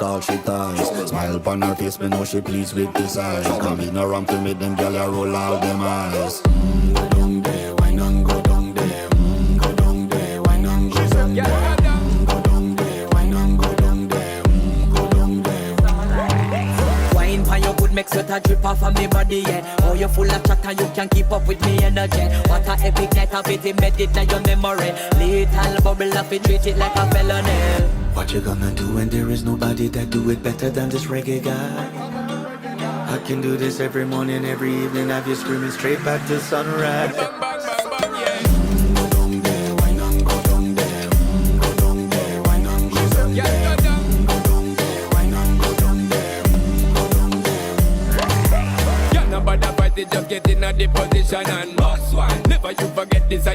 all she ties. Smile upon her face, me know she pleased with this eyes. Come in around to make them gyal a roll out them eyes. Go down there, why not go down there? Go down there, why not go down there? Go down there, why not go down there? Go down there. Wine for your good make sweat a drip off of me body, yeah. Oh, you full of chatter, you can keep up with me energy. What a epic night of it, embedded in your memory. Little bubble up, it treat it like a felony. What you gonna do when there is nobody that do it better than this reggae guy? I can do this every morning, every evening, have you screaming straight back to sunrise. Go down there, why not go down there? Go down there, why not go down there? Go down there, why not go down there? Go down there. Yeah, nobody fight it, just get in a the position and boss one. Never you forget this,